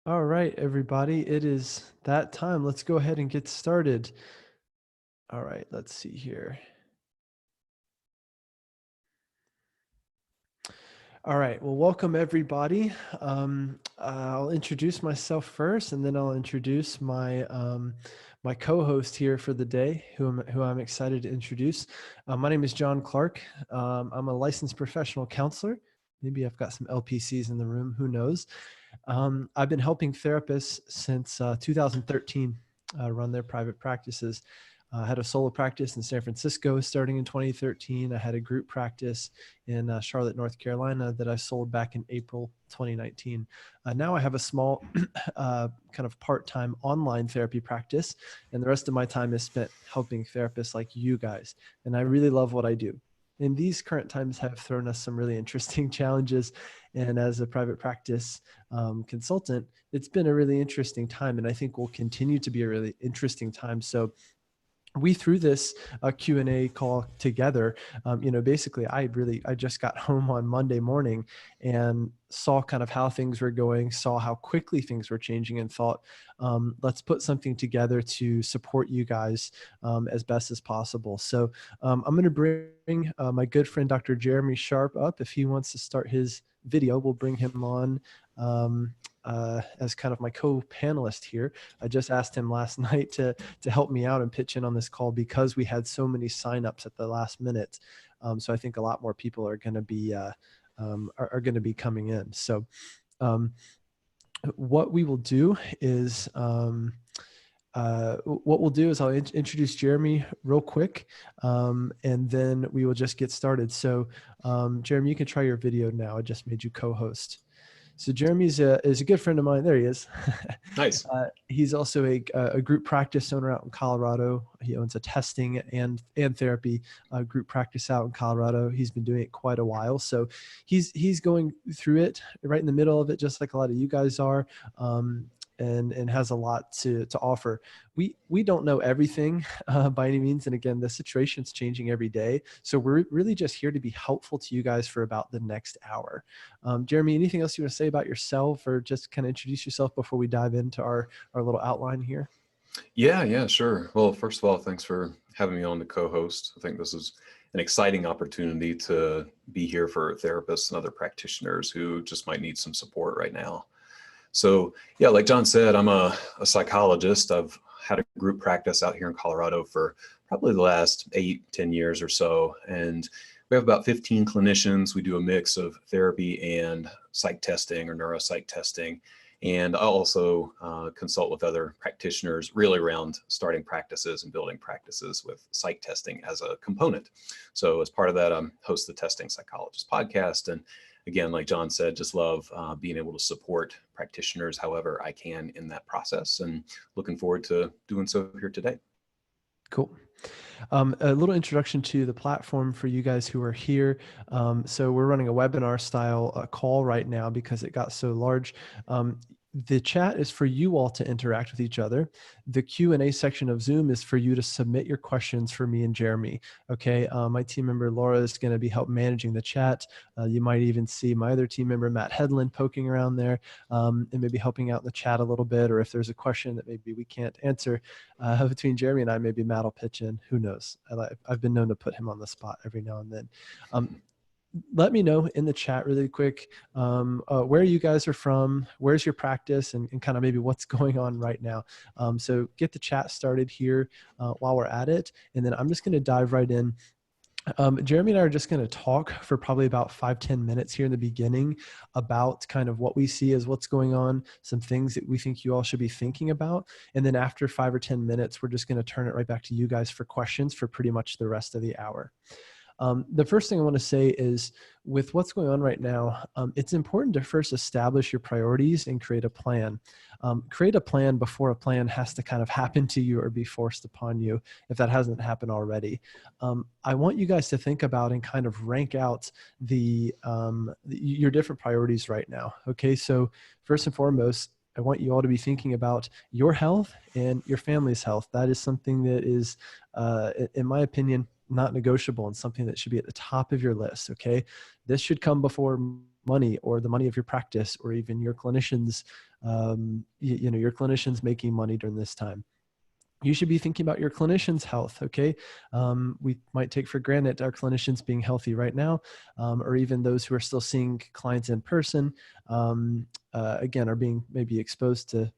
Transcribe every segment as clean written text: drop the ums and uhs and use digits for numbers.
All right, everybody, it is that time. Let's go ahead and get started. All right, let's see here. All right, well, welcome everybody. I'll introduce myself first, and then I'll introduce my co-host here for the day, who I'm excited to introduce. My name is John Clark. I'm a licensed professional counselor. Maybe I've got some LPCs in the room. Who knows? I've been helping therapists since 2013 run their private practices. I had a solo practice in San Francisco starting in 2013. I had a group practice in Charlotte, North Carolina that I sold back in April 2019. Now I have a small kind of part-time online therapy practice, and the rest of my time is spent helping therapists like you guys. And I really love what I do. And these current times have thrown us some really interesting challenges. And as a private practice consultant, it's been a really interesting time, and I think will continue to be a really interesting time. So we threw this Q&A call together. Basically I just got home on Monday morning and saw kind of how things were going, saw how quickly things were changing, and thought, let's put something together to support you guys as best as possible. So I'm going to bring my good friend, Dr. Jeremy Sharp, up. If he wants to start his video, we'll bring him on as kind of my co-panelist here. I just asked him last night to help me out and pitch in on this call because we had so many signups at the last minute. So I think a lot more people are going to be coming in. So what we will do is I'll introduce Jeremy real quick, and then we will just get started. So Jeremy, you can try your video now. I just made you co-host. So Jeremy is a good friend of mine. There he is. Nice. He's also a group practice owner out in Colorado. He owns a testing and therapy group practice out in Colorado. He's been doing it quite a while. So he's going through it right in the middle of it, just like a lot of you guys are. And has a lot to offer. We don't know everything by any means. And again, the situation's changing every day. So we're really just here to be helpful to you guys for about the next hour. Jeremy, anything else you want to say about yourself, or just kind of introduce yourself before we dive into our little outline here? Yeah, sure. Well, first of all, thanks for having me on to co-host. I think this is an exciting opportunity to be here for therapists and other practitioners who just might need some support right now. So yeah, like John said, I'm a psychologist. I've had a group practice out here in Colorado for probably the last 8-10 years or so. And we have about 15 clinicians. We do a mix of therapy and psych testing or neuropsych testing. And I also consult with other practitioners really around starting practices and building practices with psych testing as a component. So as part of that, I'm host the Testing Psychologist podcast. And again, like John said, just love being able to support practitioners however I can in that process, and looking forward to doing so here today. Cool. A little introduction to the platform for you guys who are here. So we're running a webinar style call right now because it got so large. The chat is for you all to interact with each other. The Q&A section of Zoom is for you to submit your questions for me and Jeremy. Okay, my team member Laura is going to be help managing the chat. You might even see my other team member Matt Headland poking around there and maybe helping out in the chat a little bit. Or if there's a question that maybe we can't answer between Jeremy and I, maybe Matt will pitch in. Who knows? I've been known to put him on the spot every now and then. Let me know in the chat really quick where you guys are from, where's your practice, and kind of maybe what's going on right now. So get the chat started here while we're at it. And then I'm just going to dive right in. Jeremy and I are just going to talk for probably about 5-10 minutes here in the beginning about kind of what we see as what's going on, some things that we think you all should be thinking about. And then after 5 or 10 minutes, we're just going to turn it right back to you guys for questions for pretty much the rest of the hour. The first thing I want to say is with what's going on right now, it's important to first establish your priorities and create a plan. Create a plan before a plan has to kind of happen to you or be forced upon you if that hasn't happened already. I want you guys to think about and kind of rank out your different priorities right now. Okay, so first and foremost, I want you all to be thinking about your health and your family's health. That is something that is, in my opinion, not negotiable and something that should be at the top of your list. Okay. This should come before money or the money of your practice or even your clinicians' your clinicians making money during this time. You should be thinking about your clinicians' health, okay? We might take for granted our clinicians being healthy right now, or even those who are still seeing clients in person, again, are being maybe exposed to,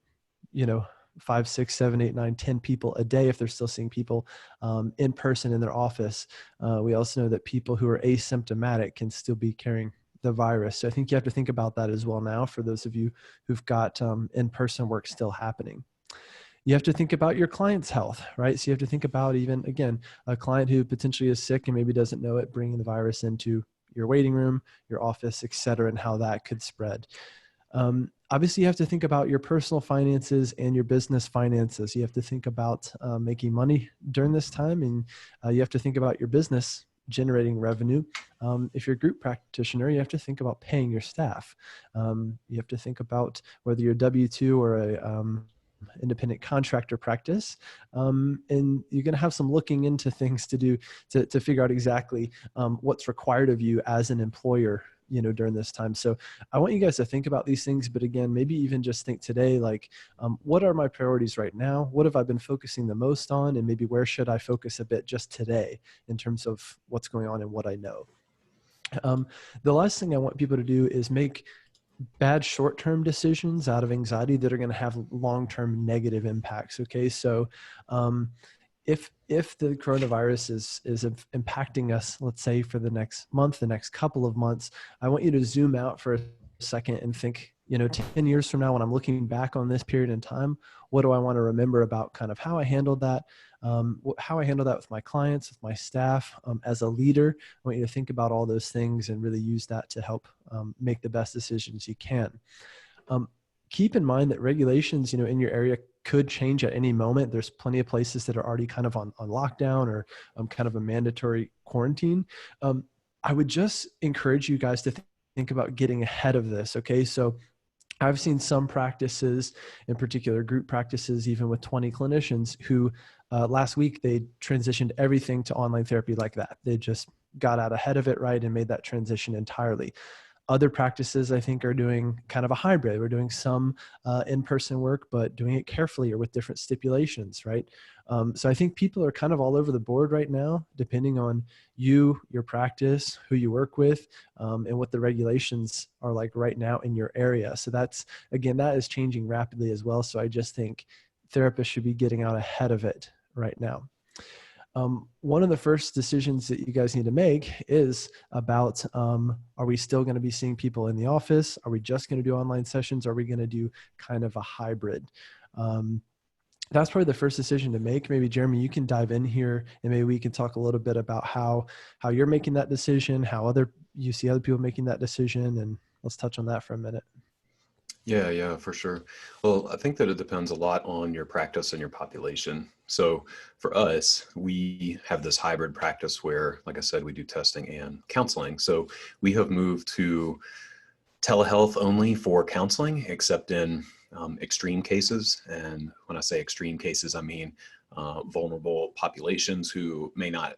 5, 6, 7, 8, 9, 10 people a day if they're still seeing people in person in their office. We also know that people who are asymptomatic can still be carrying the virus. So I think you have to think about that as well now for those of you who've got in-person work still happening. You have to think about your client's health, right? So you have to think about even, again, a client who potentially is sick and maybe doesn't know it, bringing the virus into your waiting room, your office, et cetera, and how that could spread. Obviously, you have to think about your personal finances and your business finances. You have to think about making money during this time, and you have to think about your business generating revenue. If you're a group practitioner, you have to think about paying your staff. You have to think about whether you're W-2 or a independent contractor practice, and you're going to have some looking into things to do to figure out exactly what's required of you as an employer during this time. So I want you guys to think about these things, but again, maybe even just think today, like, what are my priorities right now? What have I been focusing the most on? And maybe where should I focus a bit just today in terms of what's going on and what I know? The last thing I want people to do is make bad short-term decisions out of anxiety that are going to have long-term negative impacts. Okay. So, if the coronavirus is impacting us, let's say for the next month, the next couple of months, I want you to zoom out for a second and think, 10 years from now, when I'm looking back on this period in time, what do I want to remember about kind of how I handled that, how I handled that with my clients, with my staff, as a leader. I want you to think about all those things and really use that to help make the best decisions you can. Keep in mind that regulations, in your area could change at any moment. There's plenty of places that are already kind of on lockdown or kind of a mandatory quarantine. I would just encourage you guys to think about getting ahead of this. Okay. So I've seen some practices, in particular group practices, even with 20 clinicians who last week they transitioned everything to online therapy like that. They just got out ahead of it, right, and made that transition entirely. Other practices, I think, are doing kind of a hybrid. We're doing some in-person work, but doing it carefully or with different stipulations, right? So I think people are kind of all over the board right now, depending on you, your practice, who you work with, and what the regulations are like right now in your area. So that's, again, that is changing rapidly as well. So I just think therapists should be getting out ahead of it right now. One of the first decisions that you guys need to make is about, are we still going to be seeing people in the office? Are we just going to do online sessions? Are we going to do kind of a hybrid? That's probably the first decision to make. Maybe Jeremy, you can dive in here and maybe we can talk a little bit about how you're making that decision, how you see other people making that decision, and let's touch on that for a minute. Yeah, for sure. Well, I think that it depends a lot on your practice and your population. So for us, we have this hybrid practice where, like I said, we do testing and counseling. So we have moved to telehealth only for counseling, except in extreme cases. And when I say extreme cases, I mean vulnerable populations who may not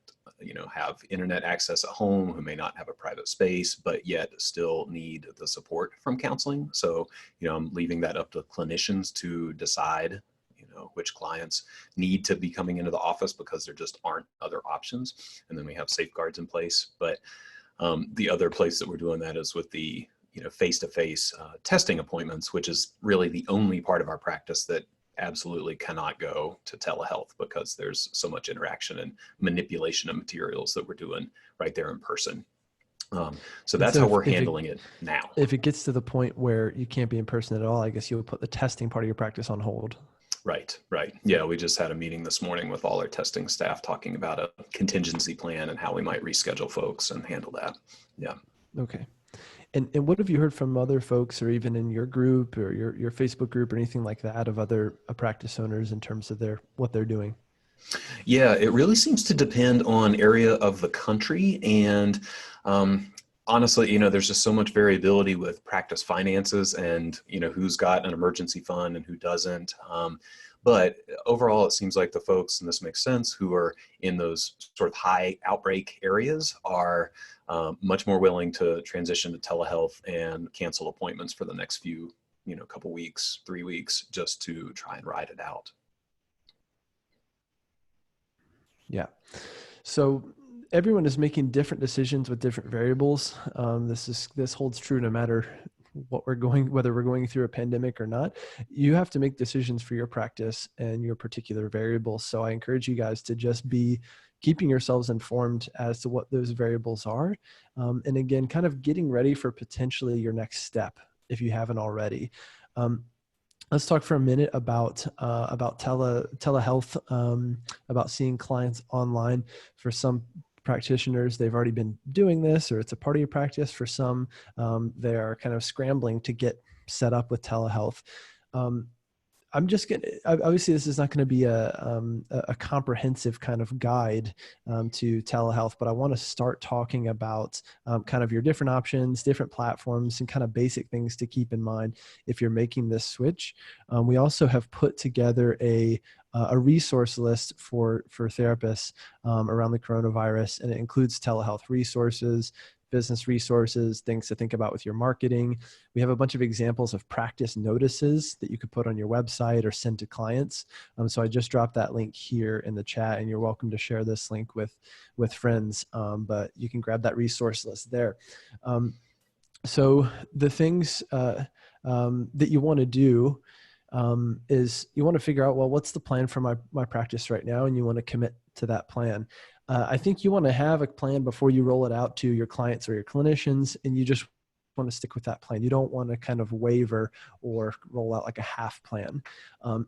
have internet access at home, who may not have a private space, but yet still need the support from counseling. So, I'm leaving that up to clinicians to decide, which clients need to be coming into the office because there just aren't other options. And then we have safeguards in place. But the other place that we're doing that is with the, face-to-face testing appointments, which is really the only part of our practice that absolutely cannot go to telehealth because there's so much interaction and manipulation of materials that we're doing right there in person. So that's how we're handling it now. If it gets to the point where you can't be in person at all, I guess you'll put the testing part of your practice on hold. Right. Yeah, we just had a meeting this morning with all our testing staff talking about a contingency plan and how we might reschedule folks and handle that. Yeah. Okay. And what have you heard from other folks, or even in your group or your Facebook group or anything like that, of other practice owners in terms of what they're doing? Yeah, it really seems to depend on area of the country. And honestly, there's just so much variability with practice finances and, who's got an emergency fund and who doesn't. But overall, it seems like the folks, and this makes sense, who are in those sort of high outbreak areas are much more willing to transition to telehealth and cancel appointments for the next few a couple weeks, 3 weeks, just to try and ride it out. Yeah. So everyone is making different decisions with different variables. This holds true no matter whether we're going through a pandemic or not. You have to make decisions for your practice and your particular variables. So I encourage you guys to just be keeping yourselves informed as to what those variables are. And again, kind of getting ready for potentially your next step if you haven't already. Let's talk for a minute about telehealth, about seeing clients online. For some practitioners, they've already been doing this, or it's a part of your practice. For some, they are kind of scrambling to get set up with telehealth. I'm just going to, obviously this is not going to be a comprehensive kind of guide to telehealth, but I want to start talking about kind of your different options, different platforms, and kind of basic things to keep in mind if you're making this switch. We also have put together a resource list for therapists around the coronavirus, and it includes telehealth resources, business resources, things to think about with your marketing. We have a bunch of examples of practice notices that you could put on your website or send to clients. So I just dropped that link here in the chat, and you're welcome to share this link with friends, but you can grab that resource list there. So the things that you want to do is you want to figure out, well, what's the plan for my practice right now? And you want to commit to that plan. I think you want to have a plan before you roll it out to your clients or your clinicians, and you just want to stick with that plan. You don't want to kind of waver or roll out like a half plan.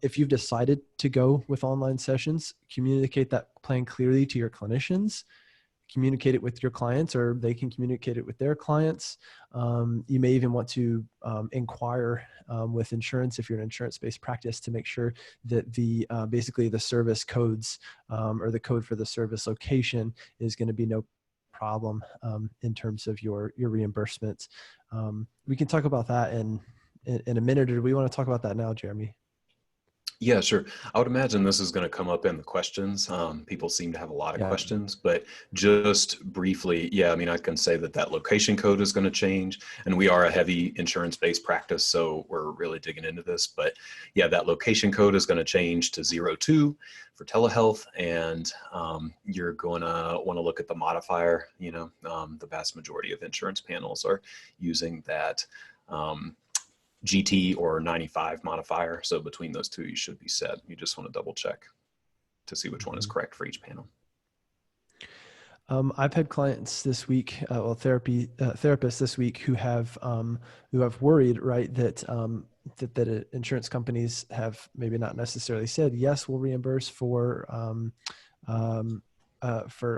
If you've decided to go with online sessions, communicate that plan clearly to your clinicians, communicate it with your clients, or they can communicate it with their clients. You may even want to inquire with insurance if you're an insurance-based practice to make sure that basically the service codes or the code for the service location is going to be no problem in terms of your reimbursements. We can talk about that in a minute, or do we want to talk about that now, Jeremy? Yeah, sure. I would imagine this is going to come up in the questions. People seem to have a lot of questions, but just briefly, yeah, I mean, I can say that location code is going to change, and we are a heavy insurance-based practice, so we're really digging into this. But yeah, that location code is going to change to 02 for telehealth, and you're going to want to look at the modifier. The vast majority of insurance panels are using that GT or 95 modifier. So between those two, you should be set. You just want to double check to see which one is correct for each panel. I've had clients this week, therapists this week who have worried, right, that insurance companies have maybe not necessarily said, yes, we'll reimburse for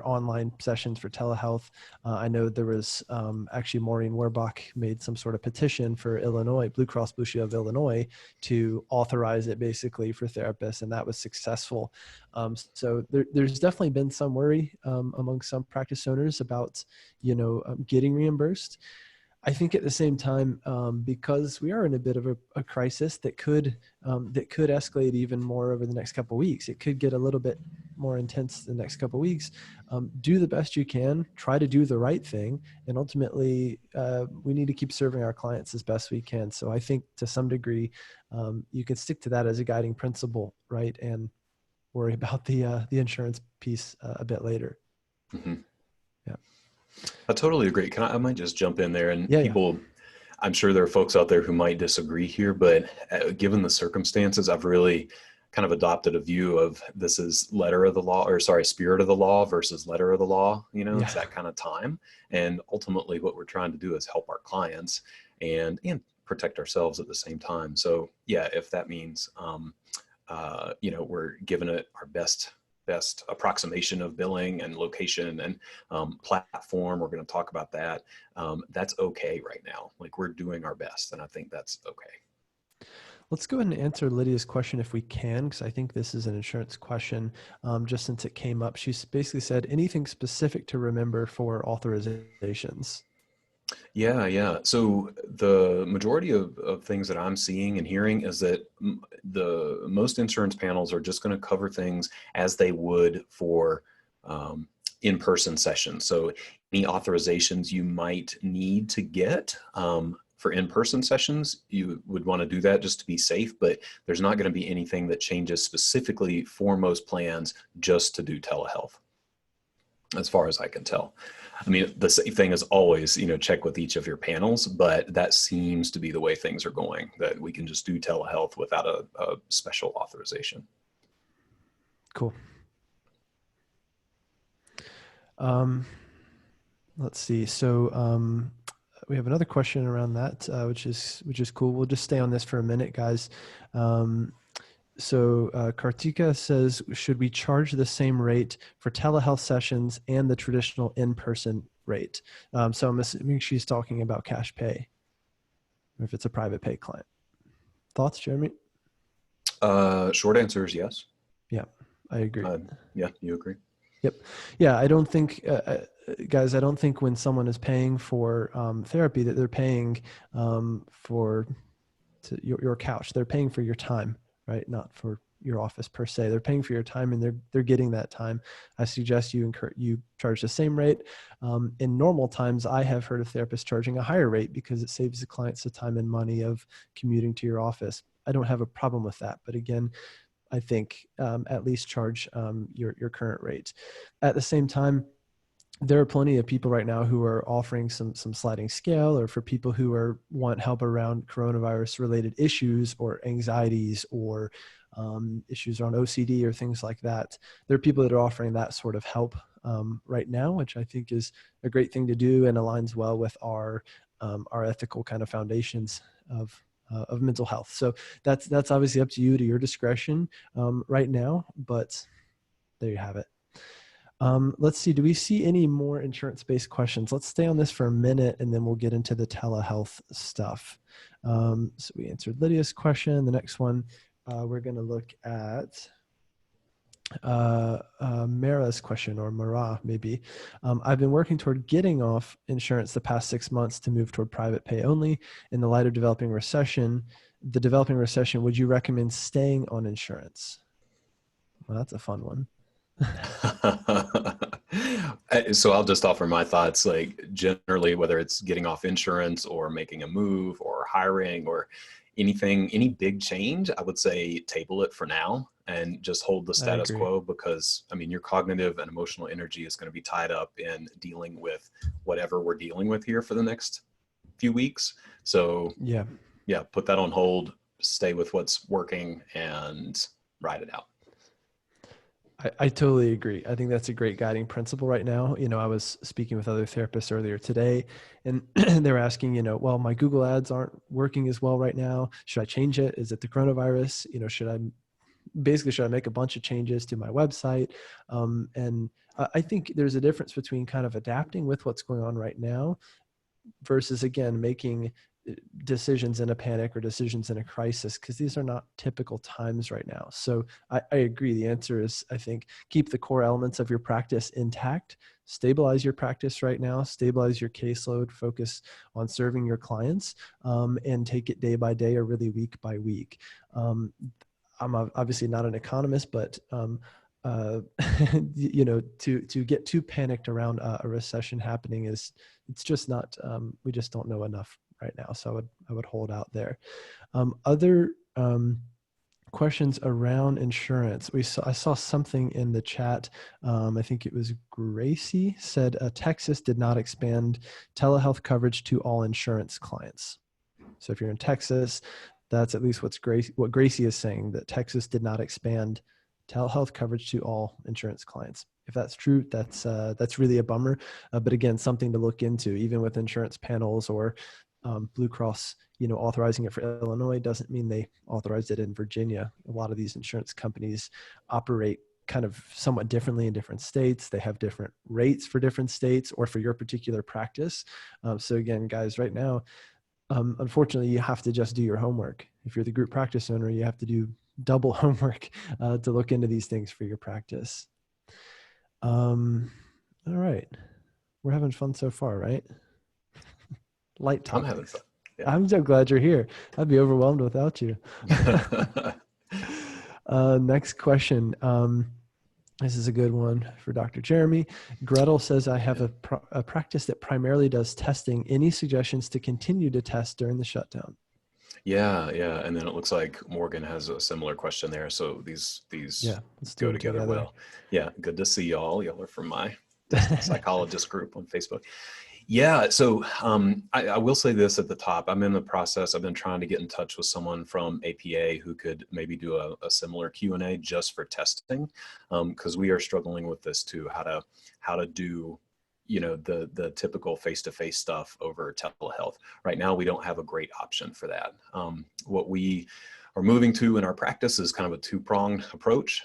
online sessions for telehealth. I know there was actually Maureen Werbach made some sort of petition for Illinois, Blue Cross Blue Shield of Illinois, to authorize it basically for therapists, and that was successful. So there's definitely been some worry among some practice owners about, getting reimbursed. I think at the same time, because we are in a bit of a crisis that could escalate even more over the next couple of weeks. It could get a little bit more intense the next couple of weeks. Do the best you can, try to do the right thing. And ultimately, we need to keep serving our clients as best we can. So I think to some degree, you can stick to that as a guiding principle, right? And worry about the insurance piece a bit later. Mm-hmm. Yeah. I totally agree. I might just jump in there, and people, I'm sure there are folks out there who might disagree here, but given the circumstances, I've really kind of adopted a view of this is spirit of the law versus letter of the law. It's that kind of time. And ultimately what we're trying to do is help our clients and protect ourselves at the same time. So yeah, if that means, we're giving it our best approximation of billing and location and platform, we're going to talk about that. That's okay right now. Like, we're doing our best, and I think that's okay. Let's go ahead and answer Lydia's question if we can, because I think this is an insurance question, just since it came up. She basically said, anything specific to remember for authorizations? Yeah. So the majority of things that I'm seeing and hearing is that the most insurance panels are just going to cover things as they would for in-person sessions. So any authorizations you might need to get for in-person sessions, you would want to do that just to be safe, but there's not going to be anything that changes specifically for most plans just to do telehealth, as far as I can tell. I mean, the safe thing is always, check with each of your panels, but that seems to be the way things are going, that we can just do telehealth without a special authorization. Cool. Let's see. So we have another question around that, which is cool. We'll just stay on this for a minute, guys. So Kartika says, should we charge the same rate for telehealth sessions and the traditional in-person rate? So I'm assuming she's talking about cash pay, or if it's a private pay client. Thoughts, Jeremy? Short answer is yes. Yeah, I agree. Yeah, you agree? Yep. Yeah, I don't think, guys, I don't think when someone is paying for therapy that they're paying for your couch. They're paying for your time, right? Not for your office per se. They're paying for your time, and they're getting that time. I suggest you charge the same rate. In normal times, I have heard of therapists charging a higher rate because it saves the clients the time and money of commuting to your office. I don't have a problem with that, but again, I think at least charge your current rate. At the same time, there are plenty of people right now who are offering some sliding scale, or for people who want help around coronavirus related issues or anxieties or issues around OCD or things like that. There are people that are offering that sort of help right now, which I think is a great thing to do and aligns well with our ethical kind of foundations of mental health. So that's obviously up to you, to your discretion right now, but there you have it. Let's see, do we see any more insurance-based questions? Let's stay on this for a minute and then we'll get into the telehealth stuff. So we answered Lydia's question. The next one, we're going to look at Mara's question, or Mara maybe. I've been working toward getting off insurance the past 6 months to move toward private pay only. In the light of the developing recession, would you recommend staying on insurance? Well, that's a fun one. So I'll just offer my thoughts. Like, generally, whether it's getting off insurance or making a move or hiring or anything, any big change, I would say table it for now and just hold the status quo, because I mean, your cognitive and emotional energy is going to be tied up in dealing with whatever we're dealing with here for the next few weeks. So yeah, put that on hold, stay with what's working and ride it out. I totally agree. I think that's a great guiding principle right now. I was speaking with other therapists earlier today, and they were asking, well, my Google ads aren't working as well right now. Should I change it? Is it the coronavirus? Should I make a bunch of changes to my website? And I think there's a difference between kind of adapting with what's going on right now versus, again, making decisions in a panic or decisions in a crisis, because these are not typical times right now. So I agree. The answer is, I think, keep the core elements of your practice intact, stabilize your practice right now, stabilize your caseload, focus on serving your clients, and take it day by day or really week by week. I'm obviously not an economist, but to get too panicked around a recession happening it's just not, we just don't know enough right now. So I would hold out there. Other questions around insurance. I saw something in the chat. I think it was Gracie said, Texas did not expand telehealth coverage to all insurance clients. So if you're in Texas, that's at least what Gracie is saying, that Texas did not expand telehealth coverage to all insurance clients. If that's true, that's really a bummer. But again, something to look into, even with insurance panels or Blue Cross, authorizing it for Illinois doesn't mean they authorized it in Virginia. A lot of these insurance companies operate kind of somewhat differently in different states. They have different rates for different states or for your particular practice. So again, guys, right now, unfortunately, you have to just do your homework. If you're the group practice owner, you have to do double homework to look into these things for your practice. All right. We're having fun so far, right? Light topics. I'm having fun. Yeah. I'm so glad you're here. I'd be overwhelmed without you. Next question. This is a good one for Dr. Jeremy. Gretel says, I have a practice that primarily does testing. Any suggestions to continue to test during the shutdown? Yeah, yeah. And then it looks like Morgan has a similar question there. So these Yeah, let's do go them together well. Yeah, good to see y'all. Y'all are from my Testing Psychologist group on Facebook. Yeah, so I will say this at the top. I'm in the process. I've been trying to get in touch with someone from APA who could maybe do a similar Q&A just for testing, because we are struggling with this too. How to do, the typical face-to-face stuff over telehealth. Right now, we don't have a great option for that. What we are moving to in our practice is kind of a two-pronged approach.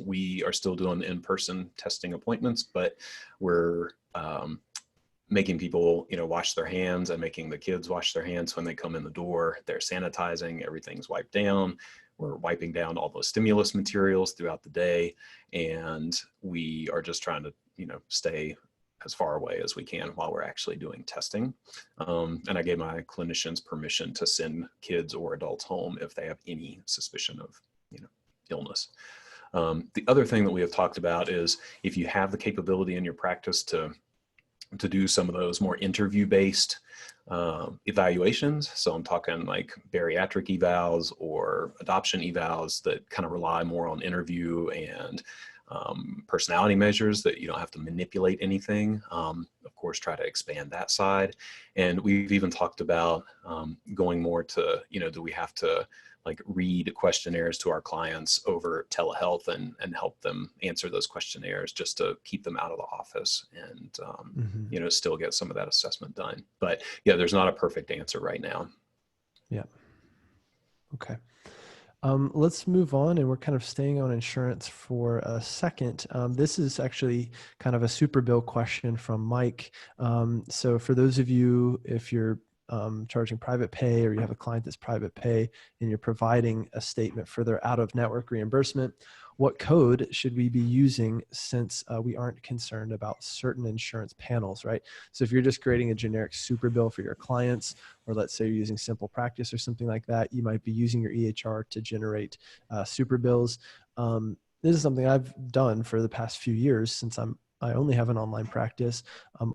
We are still doing in-person testing appointments, but we're making people, wash their hands and making the kids wash their hands when they come in the door. They're sanitizing, everything's wiped down. We're wiping down all those stimulus materials throughout the day. And we are just trying to, stay as far away as we can while we're actually doing testing. And I gave my clinicians permission to send kids or adults home if they have any suspicion of, illness. The other thing that we have talked about is if you have the capability in your practice to do some of those more interview-based evaluations. So I'm talking like bariatric evals or adoption evals that kind of rely more on interview and personality measures that you don't have to manipulate anything. Of course, try to expand that side. And we've even talked about going more to, do we have to like read questionnaires to our clients over telehealth and help them answer those questionnaires just to keep them out of the office and, still get some of that assessment done. But yeah, there's not a perfect answer right now. Yeah. Okay. Let's move on, and we're kind of staying on insurance for a second. This is actually kind of a super bill question from Mike. So for those of you, if you're charging private pay or you have a client that's private pay and you're providing a statement for their out-of-network reimbursement, what code should we be using since we aren't concerned about certain insurance panels, right? So if you're just creating a generic super bill for your clients, or let's say you're using Simple Practice or something like that, you might be using your EHR to generate super bills. This is something I've done for the past few years since I only have an online practice.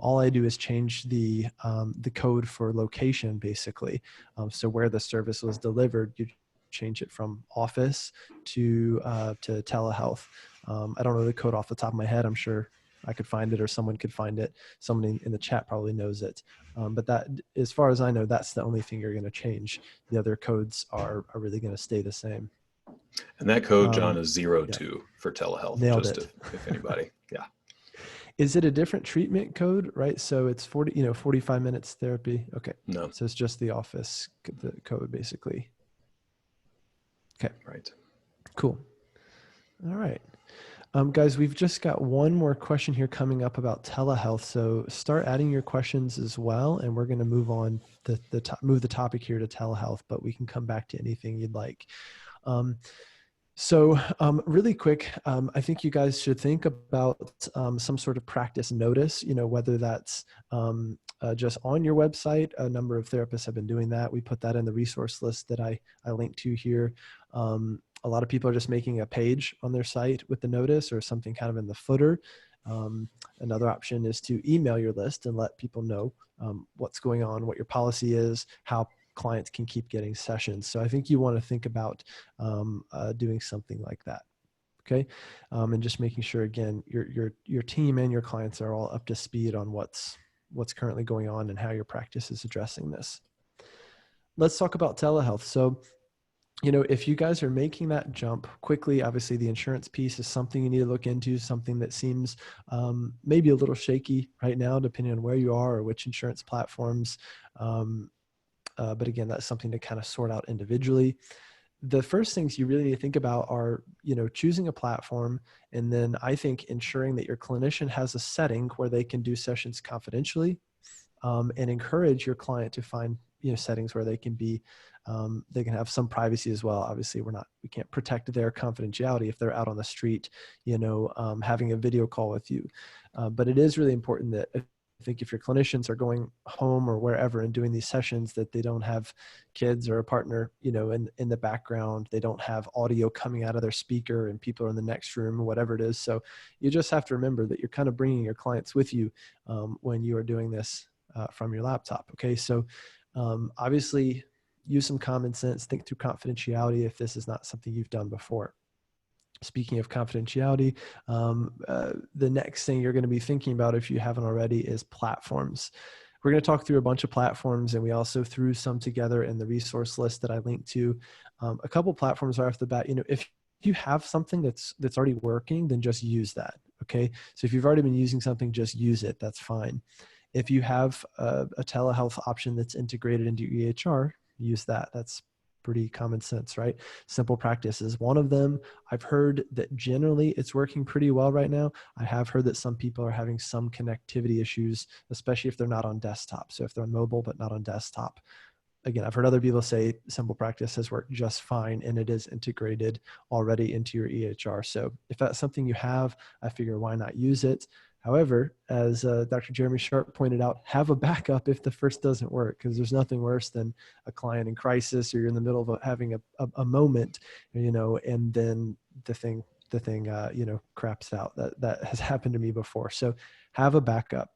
All I do is change the code for location, basically. So where the service was delivered, you change it from office to telehealth. I don't know the code off the top of my head. I'm sure I could find it or someone could find it. Somebody in the chat probably knows it. But that, as far as I know, that's the only thing you're going to change. The other codes are really going to stay the same. And that code, John, is 02 for telehealth. Nailed just it. If anybody, yeah. Is it a different treatment code, right? So it's 45 minutes therapy. Okay. No. So it's just the office, the code basically. Okay. Right. Cool. All right. Guys, we've just got one more question here coming up about telehealth. So start adding your questions as well. And we're going to move on move the topic here to telehealth, but we can come back to anything you'd like. So really quick, I think you guys should think about some sort of practice notice, whether that's just on your website. A number of therapists have been doing that. We put that in the resource list that I linked to here. A lot of people are just making a page on their site with the notice or something kind of in the footer. Another option is to email your list and let people know what's going on, what your policy is, how clients can keep getting sessions. So I think you want to think about doing something like that. Okay. And just making sure, again, your team and your clients are all up to speed on what's currently going on and how your practice is addressing this. Let's talk about telehealth. So, if you guys are making that jump quickly, obviously the insurance piece is something you need to look into, something that seems maybe a little shaky right now, depending on where you are or which insurance platforms. But again, that's something to kind of sort out individually. The first things you really need to think about are, choosing a platform, and then I think ensuring that your clinician has a setting where they can do sessions confidentially, and encourage your client to find, settings where they can be, they can have some privacy as well. Obviously, we can't protect their confidentiality if they're out on the street, having a video call with you. But it is really important that think if your clinicians are going home or wherever and doing these sessions, that they don't have kids or a partner, in the background. They don't have audio coming out of their speaker and people are in the next room or whatever it is. So you just have to remember that you're kind of bringing your clients with you when you are doing this from your laptop. Okay. So obviously use some common sense, think through confidentiality if this is not something you've done before. Speaking of confidentiality, the next thing you're going to be thinking about, if you haven't already, is platforms. We're going to talk through a bunch of platforms, and we also threw some together in the resource list that I linked to. A couple platforms right off the bat. If you have something that's already working, then just use that. Okay. So if you've already been using something, just use it. That's fine. If you have a telehealth option that's integrated into your EHR, use that. That's pretty common sense, right? Simple Practice is one of them. I've heard that generally it's working pretty well right now. I have heard that some people are having some connectivity issues, especially if they're not on desktop. So if they're on mobile but not on desktop. Again, I've heard other people say Simple Practice has worked just fine and it is integrated already into your EHR. So if that's something you have, I figure why not use it? However, as Dr. Jeremy Sharp pointed out, have a backup if the first doesn't work, because there's nothing worse than a client in crisis, or you're in the middle of having a moment, and then the thing craps out. That has happened to me before. So have a backup.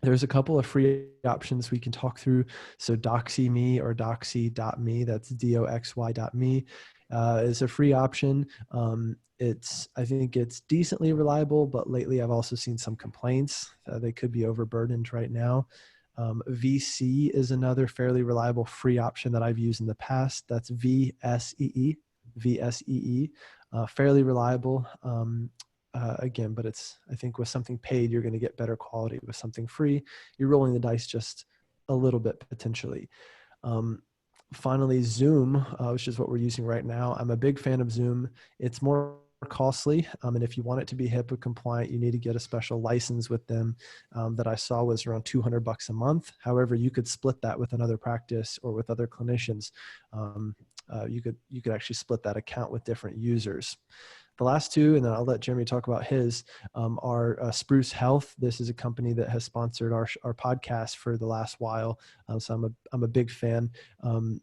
There's a couple of free options we can talk through. So Doxy.me or Doxy.me, that's doxy.me, is a free option. I think it's decently reliable, but lately I've also seen some complaints. They could be overburdened right now. VC is another fairly reliable free option that I've used in the past. That's VSEE, fairly reliable. Again, but I think with something paid, you're going to get better quality. With something free, you're rolling the dice just a little bit potentially. Finally, Zoom, which is what we're using right now. I'm a big fan of Zoom. It's more costly. And if you want it to be HIPAA compliant, you need to get a special license with them that I saw was around $200 a month. However, you could split that with another practice or with other clinicians. You could actually split that account with different users. The last two, and then I'll let Jeremy talk about his, are Spruce Health. This is a company that has sponsored our podcast for the last while. So I'm a big fan.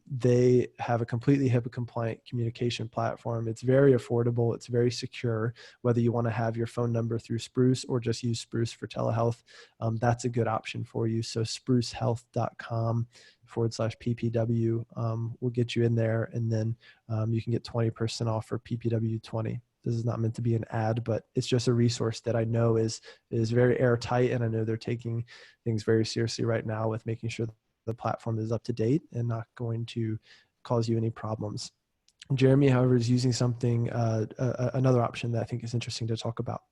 They have a completely HIPAA compliant communication platform. It's very affordable. It's very secure. Whether you want to have your phone number through Spruce or just use Spruce for telehealth, that's a good option for you. So sprucehealth.com/PPW will get you in there, and then you can get 20% off for PPW 20. This is not meant to be an ad, but it's just a resource that I know is very airtight, and I know they're taking things very seriously right now with making sure the platform is up to date and not going to cause you any problems. Jeremy, however, is using something, another option that I think is interesting to talk about.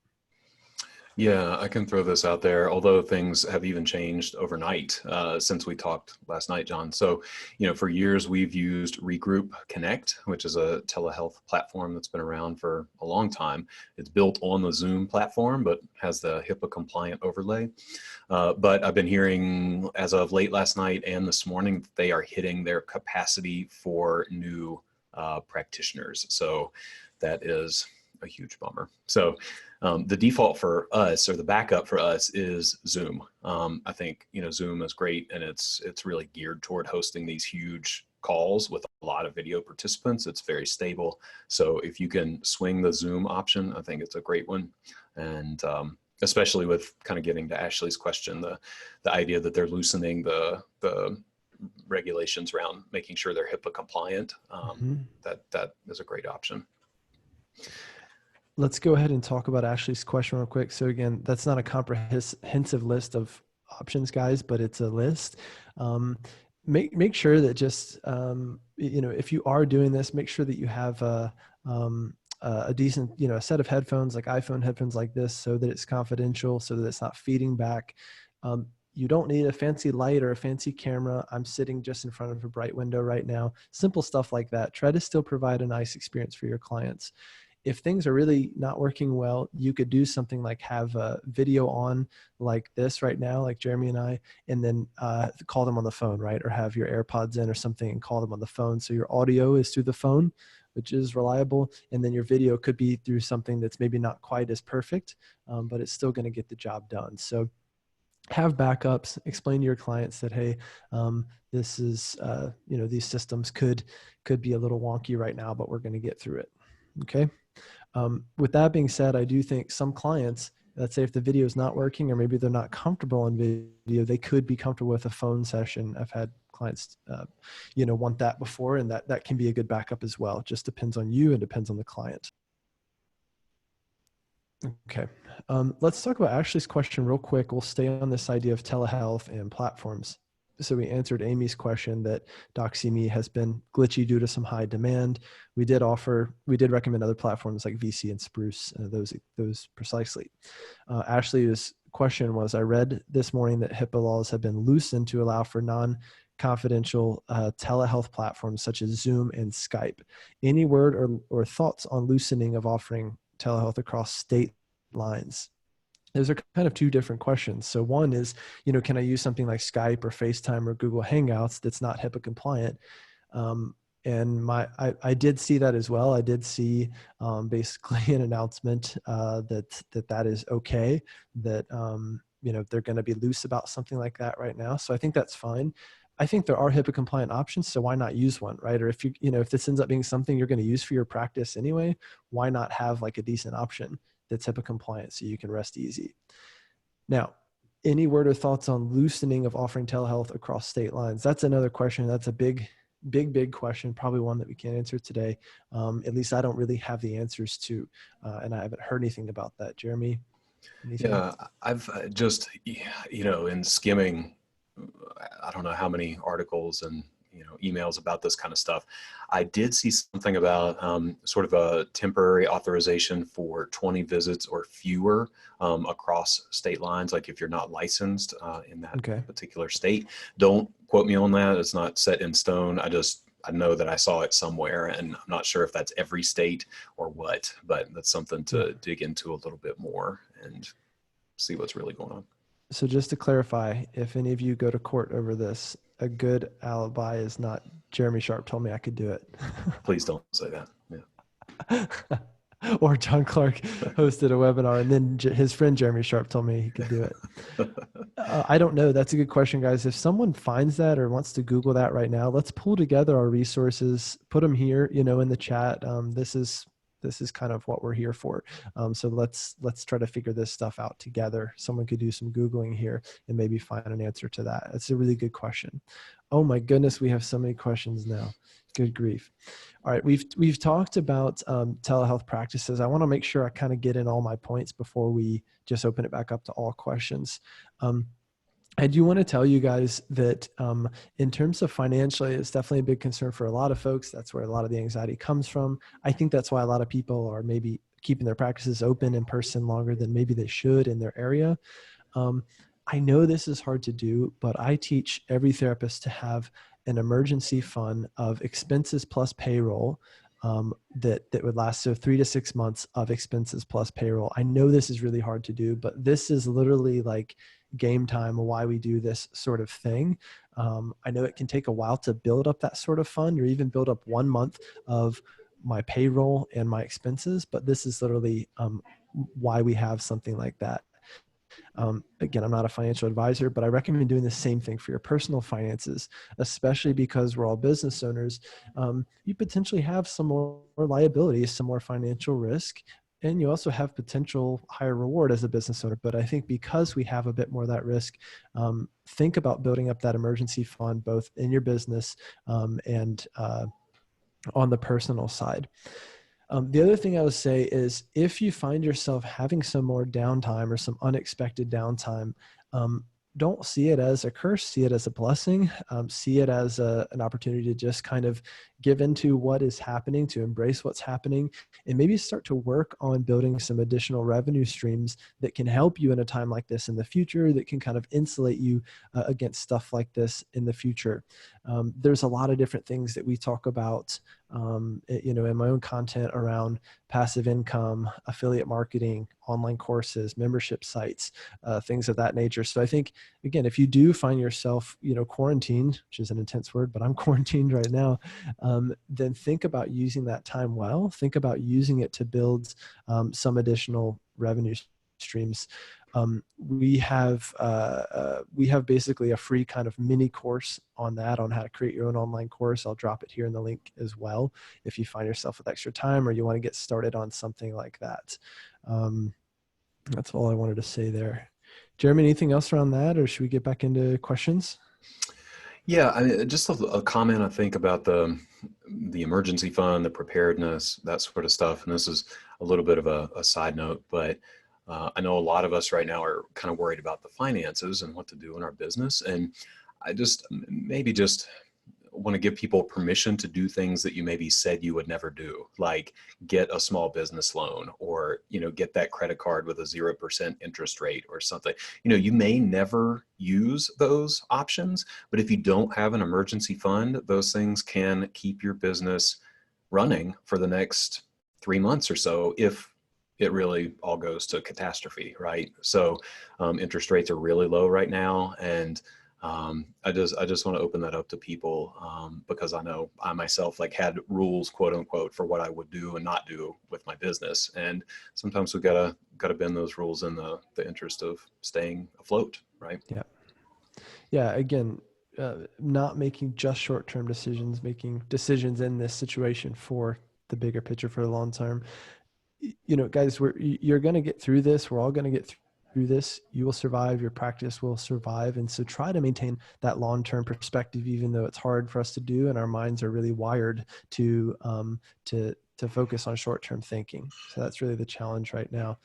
Yeah, I can throw this out there, although things have even changed overnight since we talked last night, John. So, for years we've used Regroup Connect, which is a telehealth platform that's been around for a long time. It's built on the Zoom platform, but has the HIPAA compliant overlay. But I've been hearing as of late last night and this morning, they are hitting their capacity for new practitioners. So that is a huge bummer. So the default for us, or the backup for us, is Zoom. I think Zoom is great, and it's really geared toward hosting these huge calls with a lot of video participants. It's very stable. So if you can swing the Zoom option, I think it's a great one. And especially with kind of getting to Ashley's question, the idea that they're loosening the regulations around making sure they're HIPAA compliant, that is a great option. Let's go ahead and talk about Ashley's question real quick. So again, that's not a comprehensive list of options, guys, but it's a list. Make sure that just, if you are doing this, make sure that you have a decent, a set of headphones, like iPhone headphones like this, so that it's confidential, so that it's not feeding back. You don't need a fancy light or a fancy camera. I'm sitting just in front of a bright window right now. Simple stuff like that. Try to still provide a nice experience for your clients. If things are really not working well, you could do something like have a video on like this right now, like Jeremy and I, and then call them on the phone, right? Or have your AirPods in or something and call them on the phone. So your audio is through the phone, which is reliable. And then your video could be through something that's maybe not quite as perfect, but it's still going to get the job done. So have backups, explain to your clients that, hey, this is, these systems could be a little wonky right now, but we're going to get through it. Okay. With that being said, I do think some clients, let's say if the video is not working, or maybe they're not comfortable in video, they could be comfortable with a phone session. I've had clients, want that before, and that can be a good backup as well. It just depends on you and depends on the client. Okay. Let's talk about Ashley's question real quick. We'll stay on this idea of telehealth and platforms. So we answered Amy's question that DocSeeMe has been glitchy due to some high demand. We did recommend other platforms like VC and Spruce, those precisely. Ashley's question was, I read this morning that HIPAA laws have been loosened to allow for non-confidential telehealth platforms such as Zoom and Skype. Any word or thoughts on loosening of offering telehealth across state lines? Those are kind of two different questions. So one is, can I use something like Skype or FaceTime or Google Hangouts that's not HIPAA compliant? And I did see that as well. I did see basically an announcement that is okay, that they're going to be loose about something like that right now. So I think that's fine. I think there are HIPAA compliant options, so why not use one, right? Or if this ends up being something you're going to use for your practice anyway, why not have like a decent option that's HIPAA compliant so you can rest easy? Now, any word or thoughts on loosening of offering telehealth across state lines? That's another question. That's a big question, probably one that we can't answer today. At least I don't really have the answers to, and I haven't heard anything about that. Jeremy, anything? Yeah, I've just, in skimming, I don't know how many articles and emails about this kind of stuff. I did see something about sort of a temporary authorization for 20 visits or fewer across state lines. Like if you're not licensed in that particular state, don't quote me on that. It's not set in stone. I know that I saw it somewhere, and I'm not sure if that's every state or what, but that's something to dig into a little bit more and see what's really going on. So just to clarify, if any of you go to court over this, a good alibi is not Jeremy Sharp told me I could do it. Please don't say that. Yeah. Or John Clark hosted a webinar and then his friend Jeremy Sharp told me he could do it. I don't know. That's a good question, guys. If someone finds that or wants to Google that right now, let's pull together our resources, put them here, in the chat. This is kind of what we're here for. So let's try to figure this stuff out together. Someone could do some Googling here and maybe find an answer to that. That's a really good question. Oh my goodness, we have so many questions now. Good grief. All right, we've talked about telehealth practices. I want to make sure I kind of get in all my points before we just open it back up to all questions. I do want to tell you guys that in terms of financially, it's definitely a big concern for a lot of folks. That's where a lot of the anxiety comes from. I think that's why a lot of people are maybe keeping their practices open in person longer than maybe they should in their area. I know this is hard to do, but I teach every therapist to have an emergency fund of expenses plus payroll that would last. So 3 to 6 months of expenses plus payroll. I know this is really hard to do, but this is literally like game time why we do this sort of thing. I know it can take a while to build up that sort of fund, or even build up 1 month of my payroll and my expenses, but this is literally why we have something like that. Again, I'm not a financial advisor, but I recommend doing the same thing for your personal finances, especially because we're all business owners. You potentially have some more liabilities, some more financial risk, and you also have potential higher reward as a business owner. But I think because we have a bit more of that risk, think about building up that emergency fund, both in your business and on the personal side. The other thing I would say is if you find yourself having some more downtime or some unexpected downtime, don't see it as a curse, see it as a blessing, see it as an opportunity to just kind of give into what is happening, to embrace what's happening, and maybe start to work on building some additional revenue streams that can help you in a time like this in the future, that can kind of insulate you against stuff like this in the future. There's a lot of different things that we talk about, in my own content around passive income, affiliate marketing, online courses, membership sites, things of that nature. So I think, again, if you do find yourself, quarantined, which is an intense word, but I'm quarantined right now, then think about using that time well. Think about using it to build some additional revenue streams. We have basically a free kind of mini course on that, on how to create your own online course. I'll drop it here in the link as well if you find yourself with extra time or you want to get started on something like that. That's all I wanted to say there. Jeremy, anything else around that, or should we get back into questions? Yeah, I mean, just a comment, I think, about the emergency fund, the preparedness, that sort of stuff. And this is a little bit of a side note, but I know a lot of us right now are kind of worried about the finances and what to do in our business. And I just want to give people permission to do things that you maybe said you would never do, like get a small business loan, or, get that credit card with a 0% interest rate or something. You may never use those options, but if you don't have an emergency fund, those things can keep your business running for the next 3 months or so, if it really all goes to catastrophe, right? So interest rates are really low right now. And I just want to open that up to people, because I know I myself had rules, quote unquote, for what I would do and not do with my business. And sometimes we gotta bend those rules in the interest of staying afloat, right? Yeah. Yeah. Again, not making just short-term decisions, making decisions in this situation for the bigger picture for the long term. Guys, you're going to get through this. We're all going to get through this. You will survive. Your practice will survive. And so try to maintain that long-term perspective, even though it's hard for us to do. And our minds are really wired to focus on short-term thinking. So that's really the challenge right now.